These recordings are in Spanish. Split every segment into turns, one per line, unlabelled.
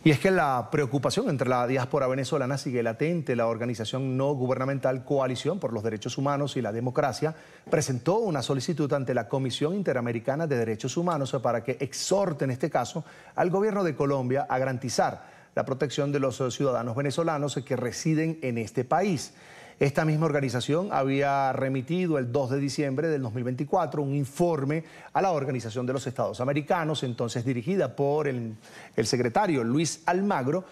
Y es que la preocupación entre la diáspora venezolana sigue latente. La organización no gubernamental Coalición por los Derechos Humanos y la Democracia presentó una solicitud ante la Comisión Interamericana de Derechos Humanos para que exhorte, en este caso, al gobierno de Colombia a garantizar la protección de los ciudadanos venezolanos que residen en este país. Esta misma organización había remitido el 2 de diciembre del 2024 un informe a la Organización de los Estados Americanos, entonces dirigida por el secretario Luis Almagro,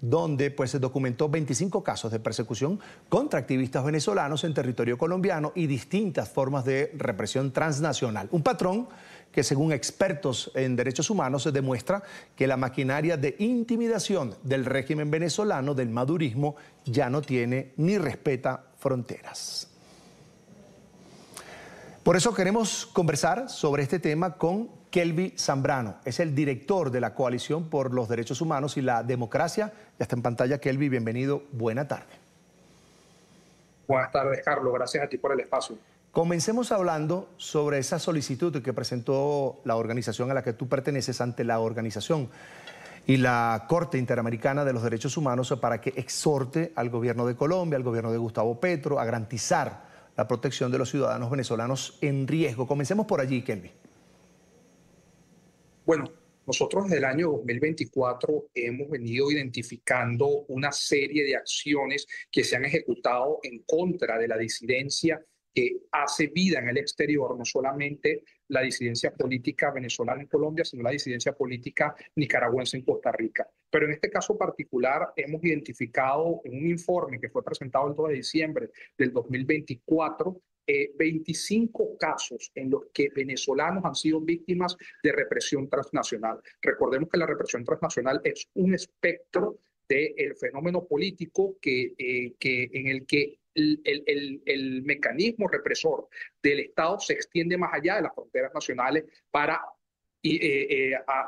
donde pues se documentó 25 casos de persecución contra activistas venezolanos en territorio colombiano y distintas formas de represión transnacional. Un patrón que, según expertos en derechos humanos, se demuestra que la maquinaria de intimidación del régimen venezolano, del madurismo, ya no tiene ni respeta fronteras. Por eso queremos conversar sobre este tema con Kelvin Zambrano. Es el director de la Coalición por los Derechos Humanos y la Democracia. Ya está en pantalla, Kelvin, bienvenido. Buena tarde.
Buenas tardes, Carlos. Gracias a ti por el espacio.
Comencemos hablando sobre esa solicitud que presentó la organización a la que tú perteneces ante la organización y la Corte Interamericana de los Derechos Humanos para que exhorte al gobierno de Colombia, al gobierno de Gustavo Petro, a garantizar la protección de los ciudadanos venezolanos en riesgo. Comencemos por allí, Kelvin.
Bueno, nosotros desde el año 2024 hemos venido identificando una serie de acciones que se han ejecutado en contra de la disidencia que hace vida en el exterior, no solamente la disidencia política venezolana en Colombia, sino la disidencia política nicaragüense en Costa Rica. Pero en este caso particular hemos identificado en un informe que fue presentado el 2 de diciembre del 2024 25 casos en los que venezolanos han sido víctimas de represión transnacional. Recordemos que la represión transnacional es un espectro del fenómeno político en el que el mecanismo represor del Estado se extiende más allá de las fronteras nacionales para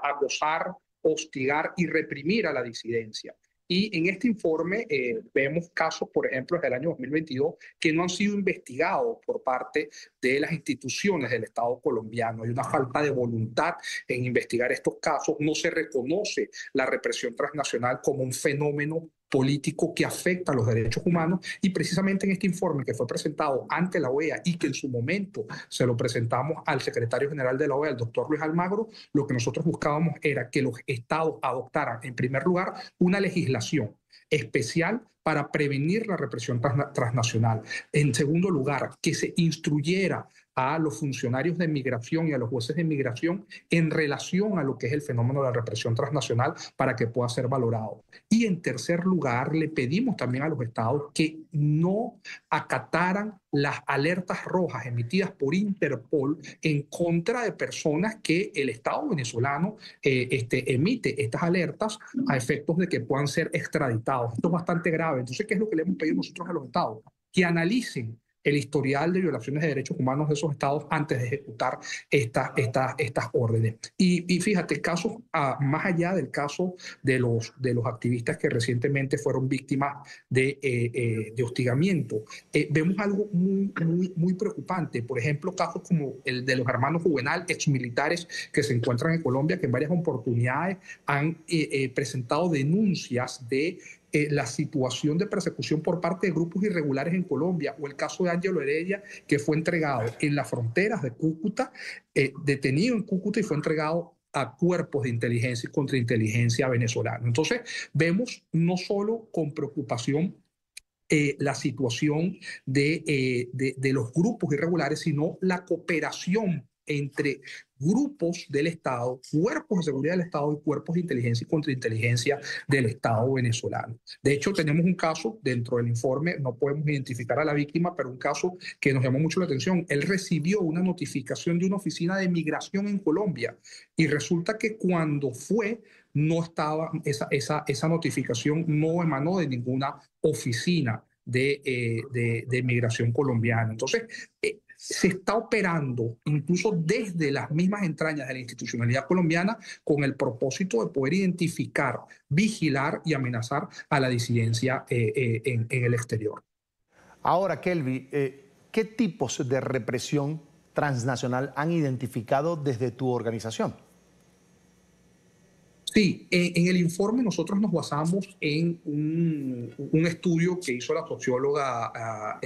acosar, hostigar y reprimir a la disidencia. Y en este informe vemos casos, por ejemplo, desde el año 2022, que no han sido investigados por parte de las instituciones del Estado colombiano. Hay una falta de voluntad en investigar estos casos. No se reconoce la represión transnacional como un fenómeno político que afecta a los derechos humanos, y precisamente en este informe que fue presentado ante la OEA y que en su momento se lo presentamos al secretario general de la OEA, el doctor Luis Almagro, lo que nosotros buscábamos era que los estados adoptaran, en primer lugar, una legislación especial para prevenir la represión transnacional. En segundo lugar, que se instruyera a los funcionarios de migración y a los jueces de migración en relación a lo que es el fenómeno de la represión transnacional para que pueda ser valorado. Y en tercer lugar, le pedimos también a los estados que no acataran las alertas rojas emitidas por Interpol en contra de personas que el Estado venezolano emite estas alertas a efectos de que puedan ser extraditados. Esto es bastante grave. Entonces, ¿qué es lo que le hemos pedido nosotros a los estados? Que analicen el historial de violaciones de derechos humanos de esos estados antes de ejecutar estas órdenes. Y fíjate, casos más allá del caso de los activistas que recientemente fueron víctimas de hostigamiento, vemos algo muy preocupante. Por ejemplo, casos como el de los hermanos Juvenal, exmilitares que se encuentran en Colombia, que en varias oportunidades han presentado denuncias de la situación de persecución por parte de grupos irregulares en Colombia, o el caso de Ángelo Heredia, que fue entregado en las fronteras de Cúcuta, detenido en Cúcuta y fue entregado a cuerpos de inteligencia y contrainteligencia venezolanos. Entonces, vemos no solo con preocupación la situación de los grupos irregulares, sino la cooperación entre grupos del Estado, cuerpos de seguridad del Estado y cuerpos de inteligencia y contrainteligencia del Estado venezolano. De hecho, tenemos un caso dentro del informe, no podemos identificar a la víctima, pero un caso que nos llamó mucho la atención. Él recibió una notificación de una oficina de migración en Colombia y resulta que cuando fue, no estaba, esa notificación no emanó de ninguna oficina de migración colombiana. Entonces, se está operando incluso desde las mismas entrañas de la institucionalidad colombiana con el propósito de poder identificar, vigilar y amenazar a la disidencia en el exterior.
Ahora, Kelvin, ¿qué tipos de represión transnacional han identificado desde tu organización?
Sí, en el informe nosotros nos basamos en un estudio que hizo la socióloga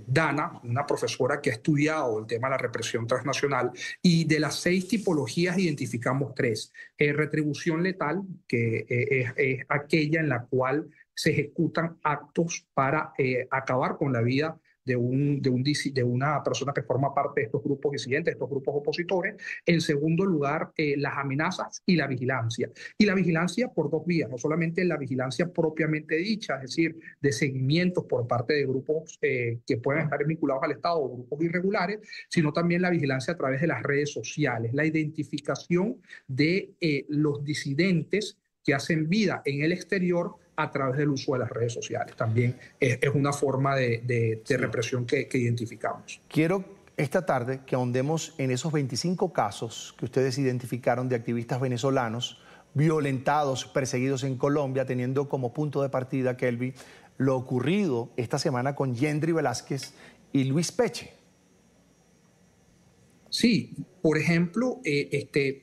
Dana, una profesora que ha estudiado el tema de la represión transnacional, y de las 6 tipologías identificamos 3. Retribución letal, que es aquella en la cual se ejecutan actos para acabar con la vida de una persona que forma parte de estos grupos disidentes, estos grupos opositores. En segundo lugar, las amenazas y la vigilancia. Y la vigilancia por 2 vías, no solamente la vigilancia propiamente dicha, es decir, de seguimientos por parte de grupos que pueden estar vinculados al Estado o grupos irregulares, sino también la vigilancia a través de las redes sociales, la identificación de los disidentes que hacen vida en el exterior a través del uso de las redes sociales. También es una forma de represión que identificamos.
Quiero esta tarde que ahondemos en esos 25 casos que ustedes identificaron de activistas venezolanos violentados, perseguidos en Colombia, teniendo como punto de partida, Kelvin, lo ocurrido esta semana con Yendri Velázquez y Luis Peche.
Sí, por ejemplo,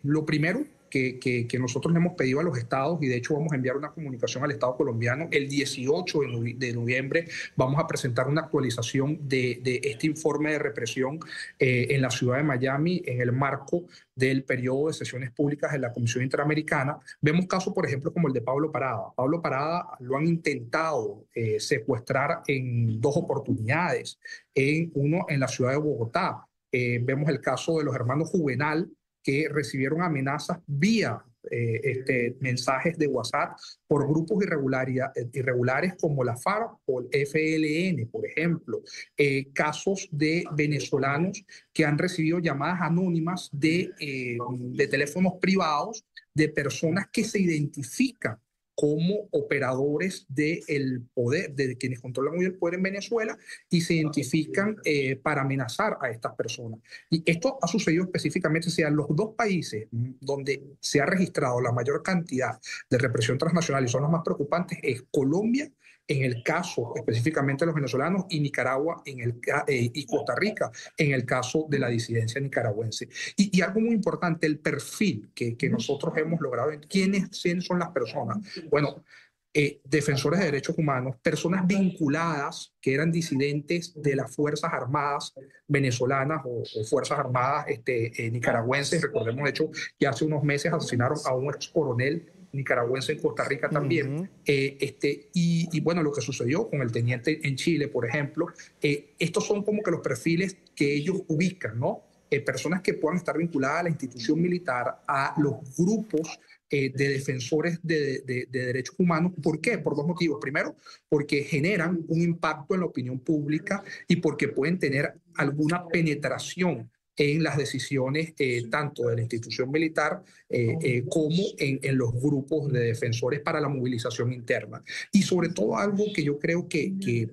lo primero que nosotros le hemos pedido a los estados, y de hecho vamos a enviar una comunicación al Estado colombiano, el 18 de noviembre vamos a presentar una actualización de este informe de represión en la ciudad de Miami en el marco del periodo de sesiones públicas de la Comisión Interamericana. Vemos casos, por ejemplo, como el de Pablo Parada. Pablo Parada lo han intentado secuestrar en 2 oportunidades, uno en la ciudad de Bogotá. Vemos el caso de los hermanos Juvenal, que recibieron amenazas vía mensajes de WhatsApp por grupos irregulares como la FARC o el FLN, por ejemplo. Casos de venezolanos que han recibido llamadas anónimas de teléfonos privados de personas que se identifican como operadores del poder, de quienes controlan hoy el poder en Venezuela, y se identifican para amenazar a estas personas. Y esto ha sucedido específicamente, o sea, los 2 países donde se ha registrado la mayor cantidad de represión transnacional y son los más preocupantes es Colombia, en el caso específicamente de los venezolanos, y Nicaragua y Costa Rica, en el caso de la disidencia nicaragüense. Y algo muy importante, el perfil que nosotros hemos logrado, ¿quiénes son las personas? Bueno, defensores de derechos humanos, personas vinculadas que eran disidentes de las Fuerzas Armadas venezolanas o Fuerzas Armadas nicaragüenses. Recordemos, de hecho, que hace unos meses asesinaron a un ex coronel nicaragüense en Costa Rica también. Y bueno, lo que sucedió con el teniente en Chile, por ejemplo, estos son como que los perfiles que ellos ubican, ¿no? Personas que puedan estar vinculadas a la institución militar, a los grupos de defensores de derechos humanos. ¿Por qué? Por 2 motivos. Primero, porque generan un impacto en la opinión pública y porque pueden tener alguna penetración en las decisiones tanto de la institución militar como en los grupos de defensores para la movilización interna. Y sobre todo algo que yo creo que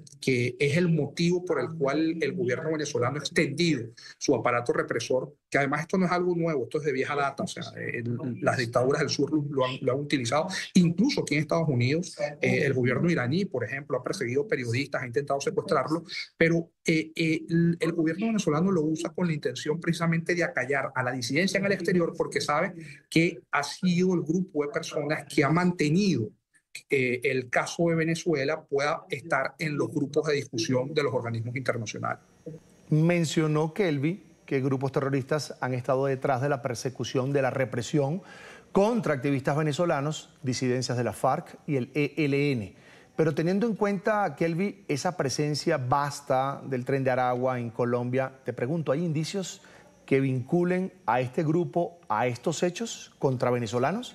es el motivo por el cual el gobierno venezolano ha extendido su aparato represor, que además esto no es algo nuevo, esto es de vieja data, o sea, las dictaduras del sur lo han utilizado, incluso aquí en Estados Unidos, el gobierno iraní, por ejemplo, ha perseguido periodistas, ha intentado secuestrarlos, pero el gobierno venezolano lo usa con la intención precisamente de acallar a la disidencia en el exterior, porque sabe que ha sido el grupo de personas que ha mantenido el caso de Venezuela pueda estar en los grupos de discusión de los organismos internacionales.
Mencionó Kelvin que grupos terroristas han estado detrás de la persecución, de la represión contra activistas venezolanos, disidencias de la FARC y el ELN. Pero teniendo en cuenta, Kelvin, esa presencia vasta del Tren de Aragua en Colombia, te pregunto, ¿hay indicios que vinculen a este grupo a estos hechos contra venezolanos?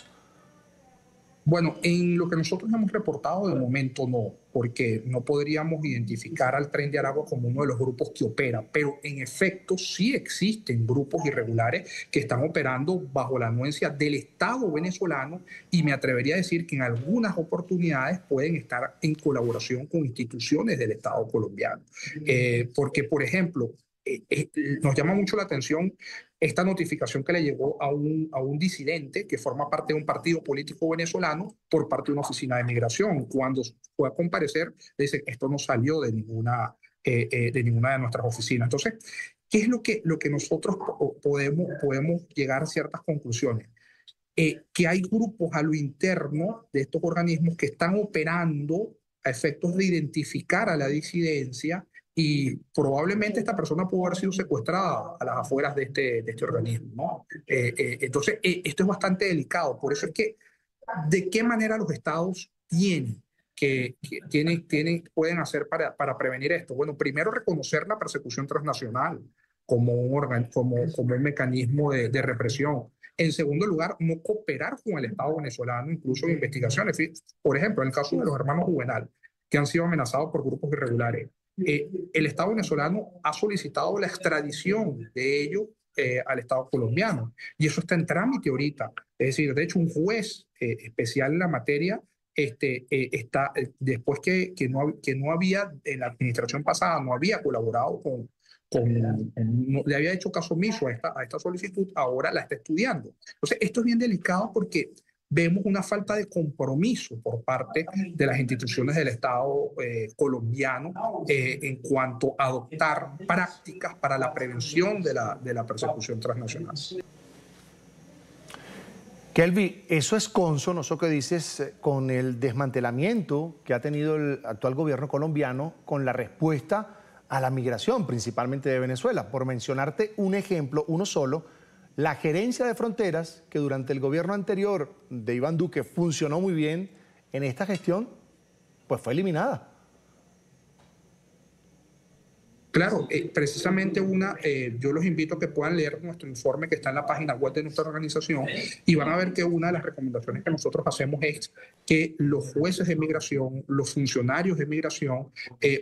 Bueno, en lo que nosotros hemos reportado de momento no, porque no podríamos identificar al Tren de Aragua como uno de los grupos que opera, pero en efecto sí existen grupos irregulares que están operando bajo la anuencia del Estado venezolano, y me atrevería a decir que en algunas oportunidades pueden estar en colaboración con instituciones del Estado colombiano. Porque, por ejemplo, nos llama mucho la atención esta notificación que le llegó a un disidente que forma parte de un partido político venezolano por parte de una oficina de migración. Cuando fue a comparecer, le dicen, esto no salió de ninguna de nuestras oficinas. Entonces, ¿qué es lo que nosotros podemos llegar a ciertas conclusiones? que hay grupos a lo interno de estos organismos que están operando a efectos de identificar a la disidencia y probablemente esta persona pudo haber sido secuestrada a las afueras de este organismo, ¿no? Entonces, esto es bastante delicado. Por eso es que, ¿de qué manera los estados pueden hacer para prevenir esto? Bueno, primero reconocer la persecución transnacional como como un mecanismo de represión. En segundo lugar, no cooperar con el Estado venezolano, incluso en investigaciones. Por ejemplo, en el caso de los hermanos Juvenal, que han sido amenazados por grupos irregulares, el Estado venezolano ha solicitado la extradición de ellos al Estado colombiano. Y eso está en trámite ahorita. Es decir, de hecho, un juez especial en la materia después que no había, en la administración pasada, no había colaborado no, le había hecho caso omiso a esta solicitud, ahora la está estudiando. Entonces, esto es bien delicado porque vemos una falta de compromiso por parte de las instituciones del Estado colombiano en cuanto a adoptar prácticas para la prevención de la persecución transnacional.
Kelvin, eso es consono, eso que dices, con el desmantelamiento que ha tenido el actual gobierno colombiano con la respuesta a la migración, principalmente de Venezuela. Por mencionarte un ejemplo, uno solo, la gerencia de fronteras, que durante el gobierno anterior de Iván Duque funcionó muy bien, en esta gestión, pues fue eliminada.
Claro, precisamente yo los invito a que puedan leer nuestro informe que está en la página web de nuestra organización y van a ver que una de las recomendaciones que nosotros hacemos es que los jueces de migración, los funcionarios de migración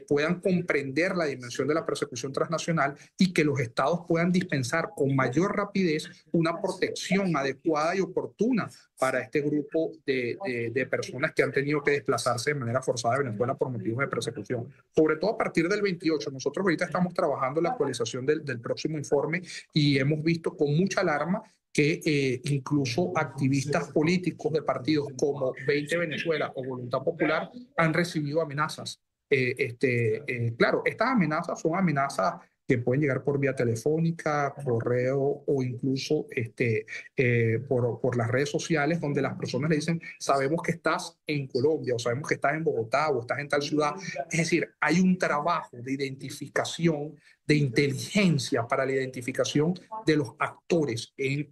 puedan comprender la dimensión de la persecución transnacional y que los estados puedan dispensar con mayor rapidez una protección adecuada y oportuna para este grupo de personas que han tenido que desplazarse de manera forzada de Venezuela por motivos de persecución. Sobre todo a partir del 28, nosotros ahorita estamos trabajando la actualización del próximo informe y hemos visto con mucha alarma que incluso activistas políticos de partidos como 20 Venezuela o Voluntad Popular han recibido amenazas. Claro, estas amenazas son amenazas que pueden llegar por vía telefónica, correo o incluso por las redes sociales, donde las personas le dicen, sabemos que estás en Colombia o sabemos que estás en Bogotá o estás en tal ciudad. Es decir, hay un trabajo de identificación, de inteligencia para la identificación de los actores en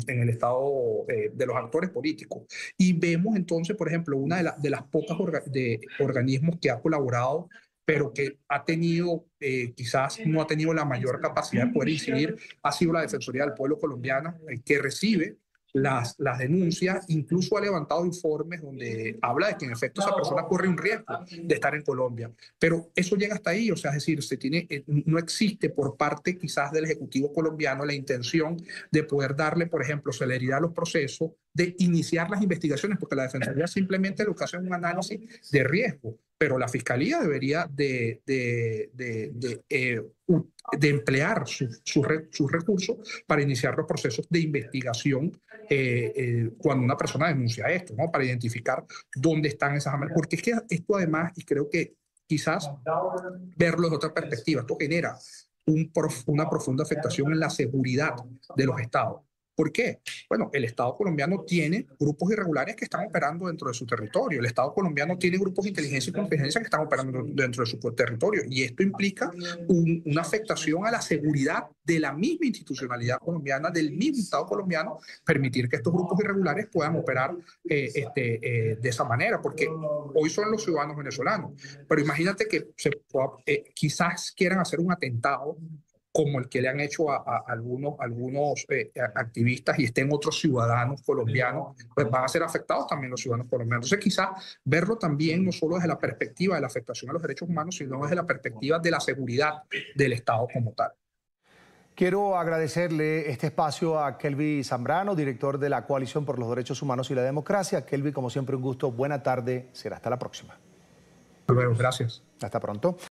el estado, de los actores políticos. Y vemos entonces, por ejemplo, una de las pocas organismos que ha colaborado pero que ha tenido, quizás no ha tenido la mayor capacidad de poder incidir, ha sido la Defensoría del Pueblo colombiana, que recibe las denuncias, incluso ha levantado informes donde habla de que en efecto esa persona corre un riesgo de estar en Colombia. Pero eso llega hasta ahí, o sea, es decir, no existe por parte quizás del Ejecutivo colombiano la intención de poder darle, por ejemplo, celeridad a los procesos, de iniciar las investigaciones, porque la Defensoría simplemente lo que hace es un análisis de riesgo, pero la Fiscalía debería de emplear sus recursos para iniciar los procesos de investigación cuando una persona denuncia esto, ¿no? Para identificar dónde están esas amenazas. Porque es que esto además, y creo que quizás verlo desde otra perspectiva, esto genera una profunda afectación en la seguridad de los estados. ¿Por qué? Bueno, el Estado colombiano tiene grupos irregulares que están operando dentro de su territorio. El Estado colombiano tiene grupos de inteligencia y contingencia que están operando dentro de su territorio. Y esto implica una afectación a la seguridad de la misma institucionalidad colombiana, del mismo Estado colombiano, permitir que estos grupos irregulares puedan operar de esa manera, porque hoy son los ciudadanos venezolanos. Pero imagínate que quizás quieran hacer un atentado como el que le han hecho a algunos activistas y estén otros ciudadanos colombianos, pues van a ser afectados también los ciudadanos colombianos. Entonces quizás verlo también no solo desde la perspectiva de la afectación a los derechos humanos, sino desde la perspectiva de la seguridad del Estado como tal.
Quiero agradecerle este espacio a Kelvin Zambrano, director de la Coalición por los Derechos Humanos y la Democracia. Kelvin, como siempre, un gusto. Buena tarde. Será hasta la próxima.
Hasta luego. Gracias.
Hasta pronto.